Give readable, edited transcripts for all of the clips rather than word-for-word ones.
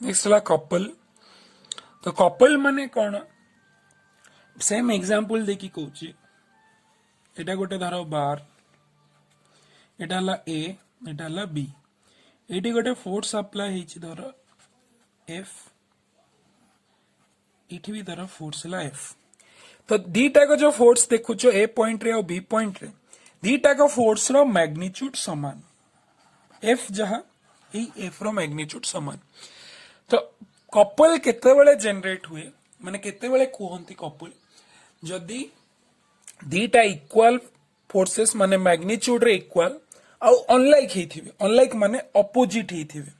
Next है couple. तो couple माने कौन सेम एग्जांपल देखि कहूची एटा गोटे धर बार एटा हला ए एटा हला बी एटी गोटे फोर्स अप्लाई हेची धर एफ इठी भी धर फोर्स हला एफ। तो दीटा को जो फोर्स देखुचो ए पॉइंट रे और बी पॉइंट रे दीटा को फोर्स रो मैग्नीट्यूड समान एफ जहा ए एफ रो मैग्नीट्यूड समान। तो कपल केतेबेले जनरेट हुए माने केतेबेले कहंती कपल जदी दीटा इक्वल फोर्सेस माने मैग्नीट्यूड रे इक्वल आ अनलाइक हेथिबे अनलाइक माने अपोजिट हेथिबे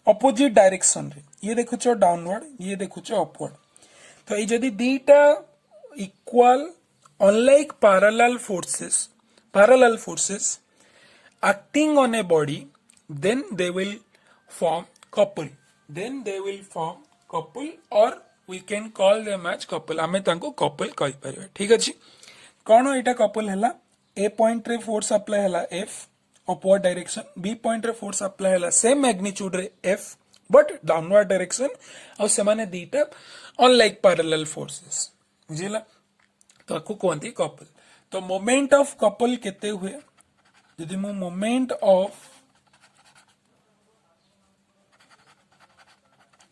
अपोजिट डायरेक्शन रे ये देखुचो डाउनवर्ड ये देखुचो अपवर्ड। तो ये जदी दीटा equal unlike parallel forces acting on a body then they will form couple or we can call them as couple आमे तांको couple कहि परिबा। ठीक अछि कोन एटा couple हला a point रे फोर्स अप्लाई हला f upward direction b point रे force apply हला सेम मैग्नीट्यूड रे f बट डाउनवर्ड डायरेक्शन और सेमाने दीटा अनलाइक पैरेलल फोर्सेस बुझिला ताको कोंती couple। तो मोमेंट ऑफ कपल केते हुए यदि मु मोमेंट ऑफ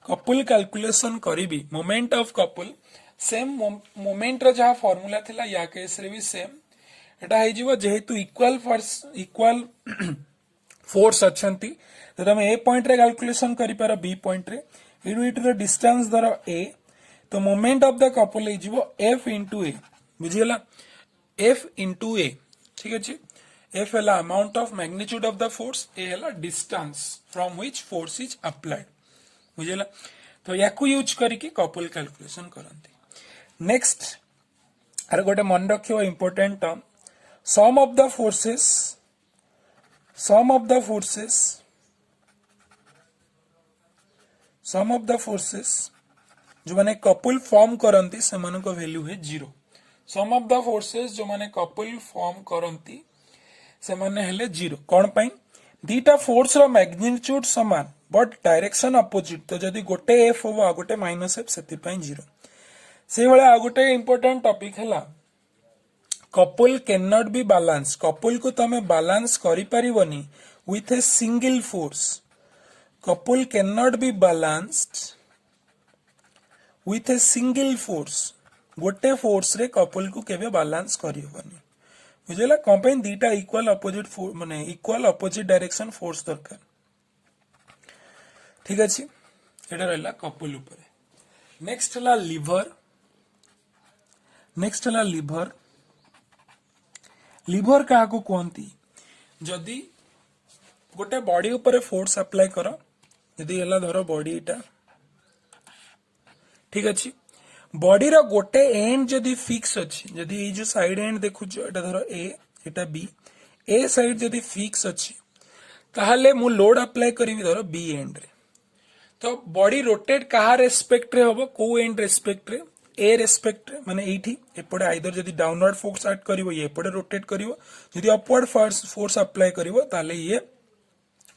कपल कैलकुलेशन करी moment of couple same moment रो जहा फार्मूला थिला या केस रे भी सेम एटा हे जीवो जेहेतु इक्वल फोर्स अछंती तो तमे ए पॉइंट रे कैलकुलेशन करि पार बी पॉइंट रे इट रो डिस्टेंस धर ए तो मोमेंट ऑफ द कपल हे जीवो एफ इनटू ए बुझियला एफ इनटू ए। ठीक अछि F है amount of magnitude of the force, A है distance from which force is applied बुझेला। तो याकू यूज करके कपल कैलकुलेशन करंती। नेक्स्ट अरे गोटे मन रखियो important term sum of the forces जो माने कपल फॉर्म करंती से माने को वैल्यू है 0। सम ऑफ द फोर्सेस जो माने कपल फॉर्म करंती से माने हेले 0 कोन पई दीटा फोर्स रो मैग्नीट्यूड समान बट डायरेक्शन अपोजिट तो जदी गोटे एफ हो आ गोटे माइनस एफ सेति पई 0। से भले आ गोटे इंपोर्टेंट टॉपिक हला couple can not be balance couple को तमे बैलेंस करि परिबनी with a single force couple can not be balanced with a single force गोटे फोर्स रे कपल को केबे बैलेंस करिबनी बुझेला कंपेन दीटा इक्वल अपोजिट माने इक्वल अपोजिट डायरेक्शन फोर्स दरकार। ठीक अछि एटा रहला कपल ऊपर। नेक्स्ट हला लिवर का को कोंती जदी गोटे बॉडी ऊपर फोर्स अप्लाई करो यदि हला धरो बॉडी एटा ठीक अछि बॉडी रो गोटे एंड जदी फिक्स अछि जदी ए जो साइड एंड देखु जो एटा धरो ए एटा बी ए साइड जदी फिक्स अछि ताहाले मु लोड अप्लाई करिवि धरो बी एंड रे। तो बॉडी रोटेट कहा रेस्पेक्ट रे होबो को एंड रेस्पेक्ट रे ए रेस्पेक्ट रे माने एठी एपडे आइदर जदी डाउनवर्ड फोर्स ऐड करिवो ये एपडे रोटेट करिवो जदी अपवर्ड फोर्स अप्लाई करिवो ताले ये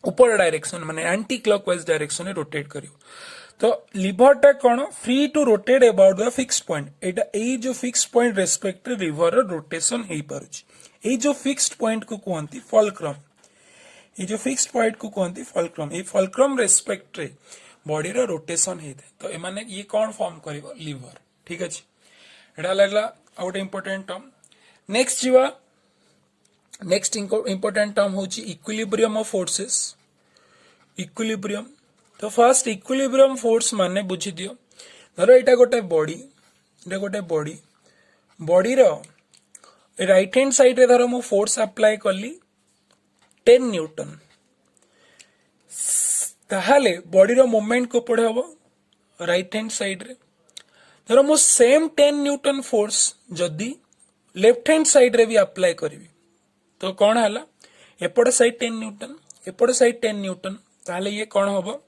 ऊपर डायरेक्शन माने एंटी क्लॉकवाइज डायरेक्शन में रोटेट करिवो। तो लिवर टा कौन free to rotate about the fixed point एटा ए जो fixed point respect lever rotation हे पारुची ए जो फिक्स्ड पॉइंट को कहंती फलक्रम ये जो फिक्स्ड पॉइंट को कहंती फलक्रम ए फलक्रम रेस्पेक्ट रे बॉडी रो रोटेशन हे तो ए माने ये कौन फॉर्म करिवो लिवर। ठीक अछि एटा लागला आउट इंपोर्टेंट टर्म। नेक्स्ट जीवा नेक्स्ट इंपोर्टेंट टर्म होची इक्विलिब्रियम ऑफ फोर्सेस इक्विलिब्रियम। तो फर्स्ट इक्विलिब्रियम फोर्स माने बुझी दियो धरो एटा गोटे body row right hand side रे धरो मु फोर्स अप्लाई करली 10 न्यूटन ताहाले बॉडी रो मूवमेंट को पड़े हबो राइट हैंड साइड रे धरो मु सेम 10 न्यूटन फोर्स जदी लेफ्ट हैंड साइड रे भी अप्लाई करबी तो कौन हला एपड़ साइड 10 न्यूटन एपड़ साइड 10 न्यूटन ताहाले ये कौन हबो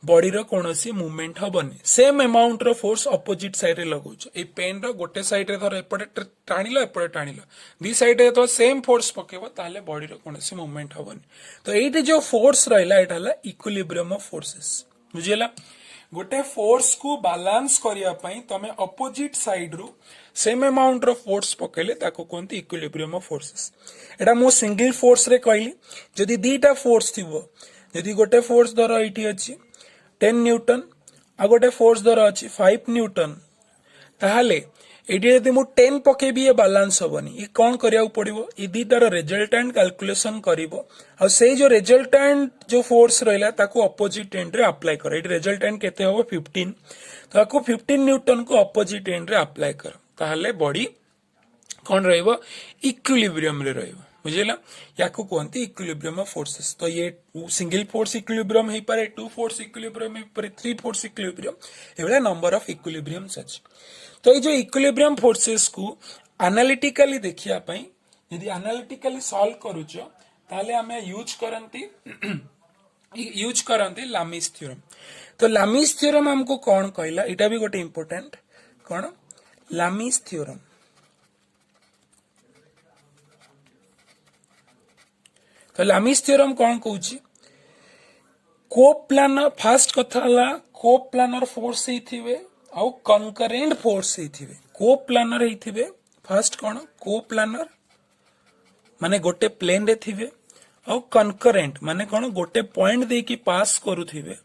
बॉडी रो कोनोसी मूवमेंट हबनी सेम अमाउंट रो फोर्स अपोजिट साइड रे लगौछ ए पेन रो गोटे साइड रे धर एपटे टाणिलो एपटे टाणिलो दी साइड रे तो सेम फोर्स पकेबो ताले बॉडी रो कोनोसी मूवमेंट हबनी तो एठी जो फोर्स रहला एटा हला इक्विलिब्रियम ऑफ फोर्सेस बुझिला गोटे फोर्स को बैलेंस करिया पई तमे अपोजिट साइड रु सेम अमाउंट रो फोर्स पकेले ताको कोनती इक्विलिब्रियम ऑफ फोर्सेस एटा मो सिंगल फोर्स रे कहली जदी दीटा फोर्स थिबो जदी गोटे फोर्स धर एठी अछि 10 न्यूटन आ गोटे फोर्स धर अछि 5 न्यूटन ताहाले एठी यदि मु 10 पकेबी ये बैलेंस होबनी ये कोन करिया पड़िबो ई दीटार रिजल्टेंट कैलकुलेशन करिवो आ से जो रिजल्टेंट जो फोर्स रहला ताको अपोजिट एंड रे अप्लाई कर एठी रिजल्टेंट केते होबो 15 ताको 15 न्यूटन को अपोजिट एंड रे अप्लाई कर ताहाले बॉडी कोन रहइबो इक्विलिब्रियम रे रहइबो बुझिला याको कोनती इक्विलिब्रियम ऑफ फोर्सेस तो ये सिंगल फोर्स इक्विलिब्रियम हे पारे टू फोर्स इक्विलिब्रियम हे पारे थ्री फोर्स इक्विलिब्रियम एवला नंबर ऑफ इक्विलिब्रियम्स अछि तो ये जो इक्विलिब्रियम फोर्सेस को एनालिटिकली देखिया पई यदि एनालिटिकली सॉल्व करूचो ताले हमें यूज करंती लामिस थ्योरम तो लामिस थ्योरम हमको कौन कहला एटा भी गोटे इंपोर्टेंट कौन लामिस थ्योरम तो लामिस थ्योरम कौन कहूची कोप्लानर फर्स्ट कथा हला कोप्लानर फोर्स ही थिवे आउ कंकरेंट फोर्स ही थिवे कोप्लानर ही थिवे फर्स्ट कौन कोप्लानर माने गोटे प्लेन रे थिवे आउ कंकरेंट माने कौन गोटे पॉइंट दे की पास करू थिवे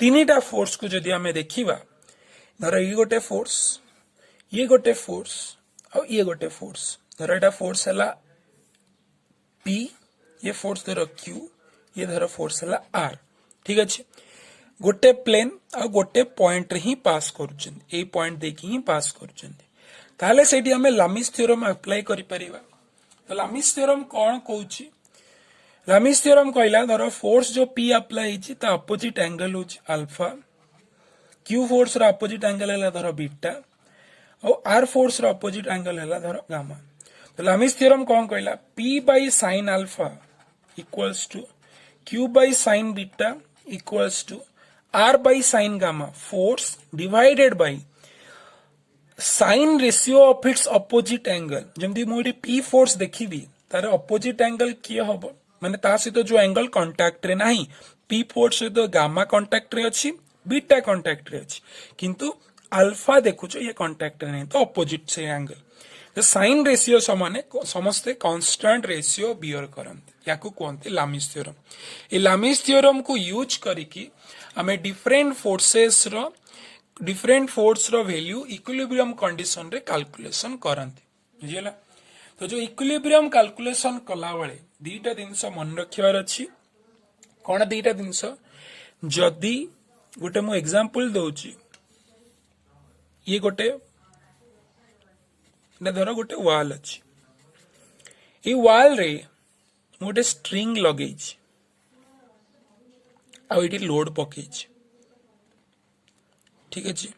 तीनटा फोर्स को जदी हमें देखिबा धर ये गोटे फोर्स और ये गोटे फोर्स धर एटा फोर्स हला P ये फोर्स धर Q ये धर फोर्स हला R ठीक अछि गोटे प्लेन आ गोटे पॉइंट रे ही पास करूछन ए पॉइंट देखि ही पास करूछन ताले सेठी हमें लामिस थ्योरम अप्लाई करि परिबा तो लामिस थ्योरम कोन कहूची लामिस थ्योरम कहला धर फोर्स जो P अप्लाई हिची ता अपोजिट एंगल होची अल्फा Q फोर्स रा अपोजिट एंगल हला धर बीटा और R फोर्स रा अपोजिट एंगल हला धर गामा तो लामिस थ्योरम कोन कहला P by sin alpha equals to Q by sin beta equals to R by sin gamma force divided by sin ratio of its opposite angle जमदी Modi P force देखिबी तार opposite angle किए हबो माने ता सहित जो angle contact रे नाही P force सहित गामा कांटेक्ट रे अछि बीटा कांटेक्ट रे अछि किंतु अल्फा देखुचो ये कांटेक्ट रे नहीं तो opposite से एंगल तो साइन रेशियो समान समस्ते कांस्टेंट रेशियो बियर करंत याकू कोनते लामिस थ्योरम ए लामिस थ्योरम को यूज करिकी हमें डिफरेंट फोर्स रो वैल्यू इक्विलिब्रियम कंडीशन रे कैलकुलेशन करंती बुझिला तो जो इक्विलिब्रियम कैलकुलेशन कला बेले दीटा जिंस मन रखिबार अछि कोन दीटा जिंस जदी गोटे मु एग्जांपल दोउची ये गोटे धर गोटे वाल अच्छी ये वाल रे गोटे स्ट्रिंग लगे आउटी लोड पकई ठीक अच्छे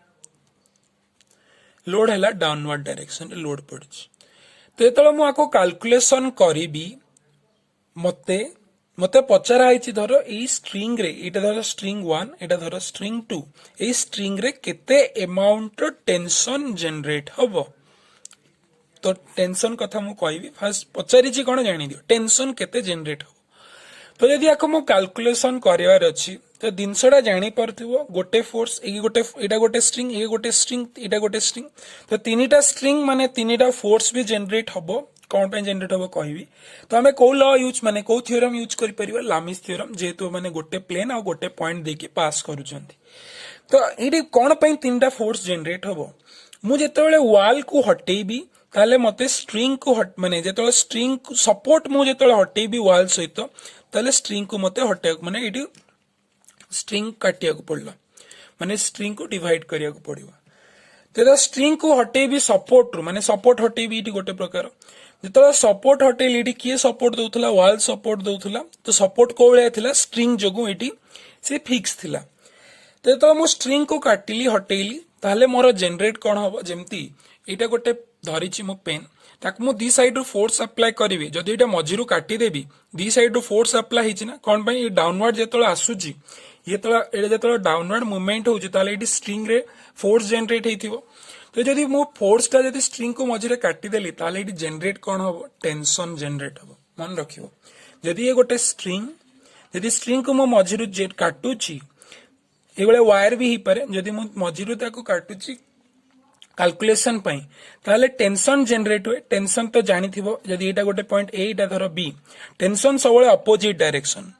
लोड है डाउनवर्ड डायरेक्शन रे लोड पड़ी तो जो मुझे कैलकुलेशन करी मते मते पचरा है धर ये स्ट्रिंग रे एटा धर स्ट्रिंग 1 एटा धर स्ट्रिंग 2 ये स्ट्रिंग रे केते अमाउंट टेंशन जनरेट हबो तो टेंशन कथा मु कहबी फर्स्ट पचारि कोन जानि दियो टेंशन केते जनरेट हो तो यदि आको मु कैलकुलेशन करिवार अछि तो दिनसडा जानि परथिबो गोटे फोर्स गोटे स्ट्रिंग एटा गोटे स्ट्रिंग तो तीनटा स्ट्रिंग माने तीनटा फोर्स भी जनरेट हबो कोन पे जनरेट हबो कहबी तो हमें को लॉ यूज माने को थ्योरम यूज करि परिबा लामिस थ्योरम जेतो माने गोटे प्लेन आ गोटे पॉइंट देके पास करूचंती तो एडी कोन पे तीनटा फोर्स जनरेट हबो मु जेतेबेले वॉल को हटेबी ताले मते स्ट्रिंग को माने जेतेबेले स्ट्रिंग को सपोर्ट मु जेतेबेले हटेबी वॉल सहित ताले स्ट्रिंग को मते हटे माने एडी स्ट्रिंग काटिया को पड़ला माने स्ट्रिंग को डिवाइड करिया को पड़िबा तेरा स्ट्रिंग को हटेबी सपोर्ट रू माने सपोर्ट हटेबी इटी गोटे प्रकार जेतेबेले सपोर्ट हटेली इटी किए सपोर्ट दउथला वॉल सपोर्ट दउथला तो सपोर्ट को बेले थिला स्ट्रिंग जगु इटी से फिक्स थिला तो मु स्ट्रिंग को काटिली हटेली ताले मोर जनरेट कोन हबो जेमती एटा गोटे धरिची मु पेन ताक मु दी साइड रो फोर्स अप्लाई करिवे जदी एटा मझिरु काटी देबी दी साइड रो फोर्स अप्लाई हिची ना कोन पई डाउनवर्ड जेतोले आसुची ये जो डाउनवर्ड मूवमेंट होउची ताले एटी स्ट्रिंग रे फोर्स जनरेट हेतिबो तो जदि मो फोर्स टा जदि स्ट्रिंग को मझिरे काटी देली ताले एटी जनरेट कोन हबो टेंशन जनरेट हबो मन रखिबो जदि ये गोटे स्ट्रिंग जदि स्ट्रिंग को मो मझिरु जेट काटुची एगळे वायर भी ही पारे जदि मो मझिरु ताको काटुची कैलकुलेशन पाई ताले टेंशन जनरेट हुए टेंशन तो जानी थिबो जदि एटा गोटे पॉइंट ए एटा धरो बी टेंशन सबळे अपोजिट डायरेक्शन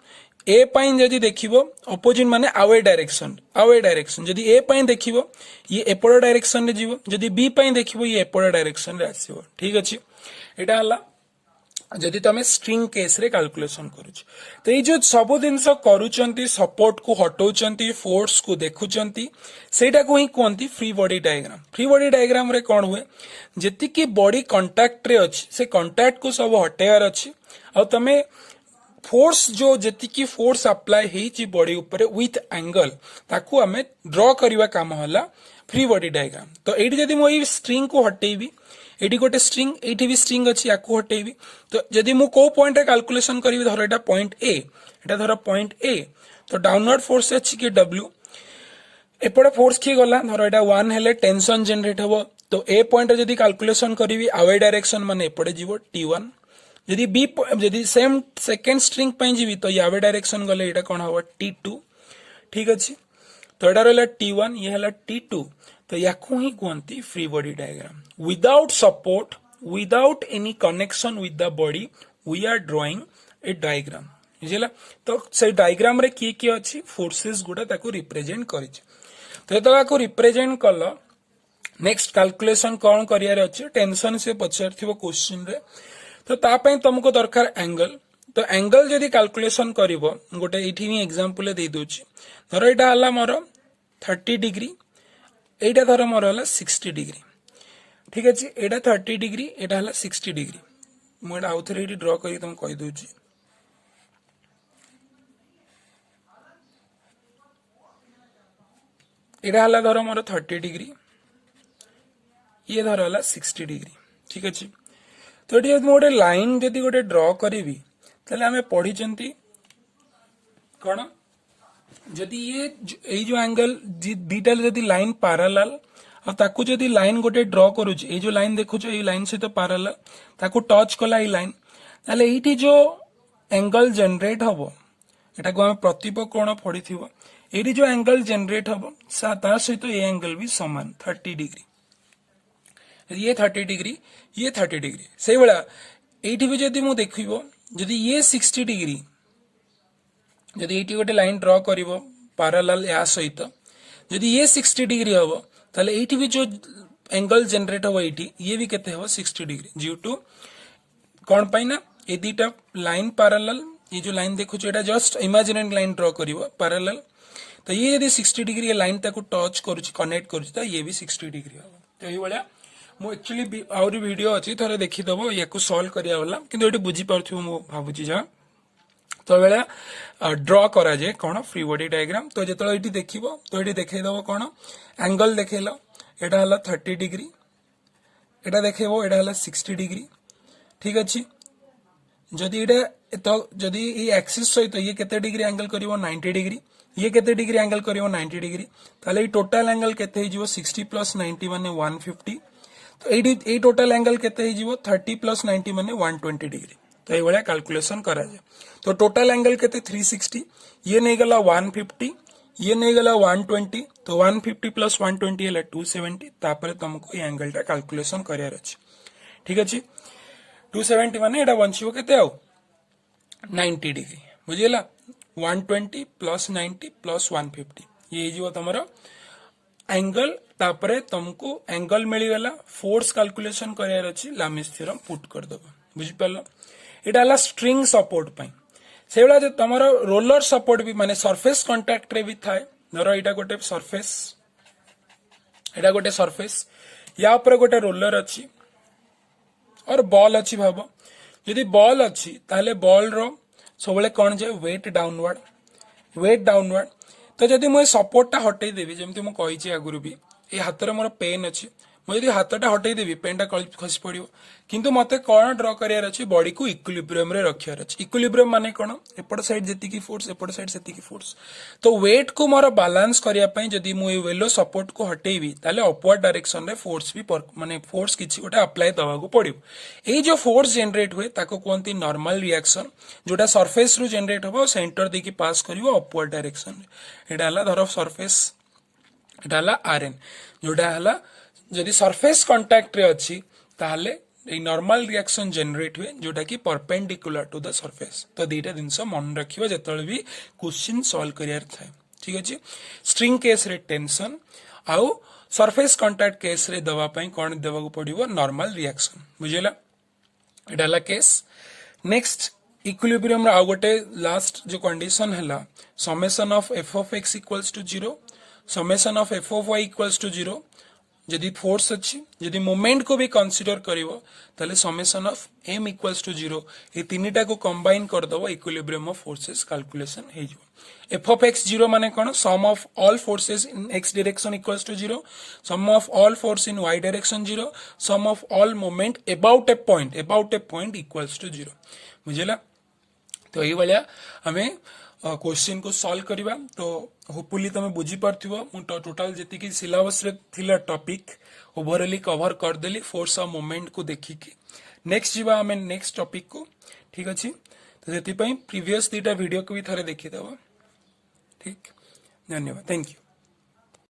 ए पाई जदि देखिबो अपोजिट माने अवे डायरेक्शन जदि ए पाई देखिबो ये एपड़ डायरेक्शन रे जीवो जदि बी पाई देखिबो ये एपड़ डायरेक्शन रे आसीबो ठीक अछि एटा हला जदि तमे स्ट्रिंग केस रे कैलकुलेशन करूछ तो ये जो सब जिनस करूचंती सपोर्ट को हटौचंती फोर्स को देखुचंती सेटा को ही कहंती फ्री बॉडी डायग्राम रे कोन हुए जेति की बॉडी कांटेक्ट रे अछि से कांटेक्ट को सब हटेयार अछि आ तमे फोर्स जो जेति की फोर्स अप्लाई हेची बॉडी ऊपर विथ एंगल ताकू हमें ड्रॉ करबा काम होला फ्री बॉडी डायग्राम तो एठी जदि मो ई स्ट्रिंग को हटेबी एटी गोटे स्ट्रिंग एटी भी स्ट्रिंग अच्छी याकू हटेबी तो जदि मु को पॉइंट रे कैलकुलेशन करी धर एटा पॉइंट ए एटा धर पॉइंट ए तो डाउनवर्ड फोर्स अच्छी कि डब्ल्यू एपटे फोर्स किए गला धर एटा 1 हेले टेंशन जनरेट हबो तो ए पॉइंट रे जदि कैलकुलेशन करी अवे डायरेक्शन माने एपटे जीवो T1 जदि बी जदि सेम सेकंड स्ट्रिंग पई जीवी तो अवे डायरेक्शन गले एटा कोन हबो T2 ठीक अछि तो एटा रहला T1 ये हला T2 तो याकू ही कहती free body diagram without support without any connection with the body we are drawing a diagram बुझिला तो से डायग्राम रे किए किए अछि फोर्सेस गुडा ताको रिप्रेजेंट करिछ तो ताको रिप्रेजेंट कल नेक्स्ट कैलकुलेशन कोन करियार अछि टेंशन से पछरथिबो क्वेश्चन रे तो ता पई तुमको दरकार एंगल तो एंगल जदि कैलकुलेशन करिवो गोटे एठी ही एग्जांपल दे दोछि धर एटा हला मोर 30 डिग्री एटा धर मोर हला 60 डिग्री ठीक अछि एटा 30 डिग्री एटा हला 60 डिग्री मु एटा आउथरे एटी ड्रॉ करी तुम कहि दोछि एटा हला धर मोर 30 डिग्री ये धर हला 60 डिग्री ठीक अछि तो एटी मु गोटे लाइन जदि गोटे ड्रॉ करिवि तले हमें पढी चंती कोन जदि ये जो एंगल दीटा जदि लाइन पैरेलल और ताकू जदि लाइन गोटे ड्रॉ करूछ ए जो लाइन देखुछ ए लाइन से तो पैरेलल ताकू टच कला ए लाइन ताले एठी जो एंगल जनरेट हबो एटा को हम प्रतिप कोण पढिथिबो एठी जो एंगल जनरेट हबो ता सहित ए एंगल भी समान 30 डिग्री ये 30 डिग्री ये 30 डिग्री से बेला एठी भी जदि मु देखिबो जदि ये 60 डिग्री जदि एटी गोटे लाइन ड्रॉ करिवो पैरेलल या सहित जदि ये 60 डिग्री हबो ताले एटी भी जो एंगल जनरेट हबो एटी ये भी केते हबो 60 डिग्री ड्यू टू कोन पाई ना ए दीटा लाइन पैरेलल ये जो लाइन देखु एटा जस्ट इमेजिनरी लाइन ड्रॉ करिवो पैरेलल तो ये यदि 60 डिग्री ये लाइन ताको टच करूची कनेक्ट करूची तो ये भी 60 डिग्री हबो तो ये वाला मो एक्चुअली आउरी वीडियो अछि थरे देखि दबो याकू सॉल्व करिया वाला किंतु एटी बुझी पारथिबो मो भाबुची जा तो बेला ड्रॉ करा जाए कौन फ्री बॉडी डायग्राम तो जो ये देखो तो ये देखदब कौन एंगल देखेल एटा हला 30 डिग्री एटा देखेबो एटा हला 60 डिग्री ठीक अच्छे जदि एटा तो जदि ये एक्सिस सहित ये केते डिग्री एंगल करिवो 90 डिग्री ये केते डिग्री एंगल करिवो 90 डिग्री ताले ये टोटल एंगल केते हे जीवो 60 प्लस 90 माने 150 तो ये टोटल एंगल केते हे जीवो 30 प्लस 90 माने 120 डिग्री तो ये वाला कैलकुलेशन करा जाए तो टोटल एंगल केते 360 ये नहीं गला 150 ये नहीं गला 120 तो 150 प्लस 120 है 270 तापर तुमको ये एंगल टा कैलकुलेशन करियार अछि ठीक अछि 270 माने एटा बंचिबो केते आउ 90 डिग्री बुझिला 120 प्लस 90 प्लस 150 ये जीवो तमरो एंगल तापर तुमको एंगल मिली गला फोर्स कैलकुलेशन करियार अछि लामिस थ्योरम पुट कर दबो बुझि पालो एटा हला स्ट्रिंग सपोर्ट पाई से बेला जो तमरो रोलर सपोर्ट भी माने सरफेस कांटेक्ट रे भी थाए धरो एटा गोटे सरफेस या ऊपर गोटे रोलर अछि और बॉल अच्छी भाव यदि बॉल अच्छी ताले बॉल रो सबले कौन जाए वेट डाउनवर्ड तो जदि मुझे सपोर्ट टा हटई देवी जमती मु कही आगुरी भी ए हाथ रे मोर पेन अच्छी मुझे हाथटा हटई देवी पेनटा खसी पड़ो किंतु मते कौन ड्र करार अच्छे बॉडी को इक्विलिब्रियम रे रखियार अच्छे इक्विलिब्रियम माने कौन एपट साइड जेतिकी फोर्स एपट साइड सेतिकी फोर्स तो वेट को मोर बैलेंस करिया पई जदी मु ए वेलो सपोर्ट को हटेबी ताले अपवर्ड डायरेक्शन रे फोर्स भी माने फोर्स किछि गोटे अप्लाई दवा को पड़िबो ए जो फोर्स जनरेट हुए ताको कोनती नॉर्मल रिएक्शन जोटा सरफेस रु जनरेट होबो सेंटर देकी पास करिवो अपवर्ड डायरेक्शन रे एटा हला धर सरफेस एटा हला आरएन जोटा हला जदि सरफेस कांटेक्ट रे अछि ताले ए नॉर्मल रिएक्शन जनरेट हुए जोटा कि परपेंडिकुलर टू द सरफेस तो दीटा जिनस मन रखिबा जेतले भी क्वेश्चन सॉल्व करियर थाए ठीक अछि स्ट्रिंग केस रे टेंशन आउ सरफेस कांटेक्ट केस रे दवा पई कोन देबा को पड़िबो नॉर्मल रिएक्शन बुझिला एडाला केस नेक्स्ट इक्विलिब्रियम रे आउ गोटे लास्ट जो कंडीशन हला summation of f of x equals to 0 summation of f of y equals to 0 जदि फोर्स अच्छी जदि मोमेंट को भी कंसीडर करिवो ताले summation of m equals to 0 ए तीनटा को कंबाइन कर दबो इक्विलिब्रियम ऑफ फोर्सेस कैलकुलेशन हे जो f of x 0 माने कोन sum of all forces in x direction equals to 0 sum of all force in y direction 0 sum of all moment about a point equals to 0 बुझिला तो ये वाला हमें question को सॉल्व करिबा तो होपफुली तमे बुझी पारथिबो मु टोटल जति कि सिलेबस रे थिला टॉपिक ओवरऑली कवर कर देली फोर्स ऑफ मोमेंट को देखि कि नेक्स्ट जीवा हमें नेक्स्ट टॉपिक को ठीक अछि तो जति पई प्रीवियस दीटा वीडियो को भी थरे देखि दबो ठीक धन्यवाद थैंक यू।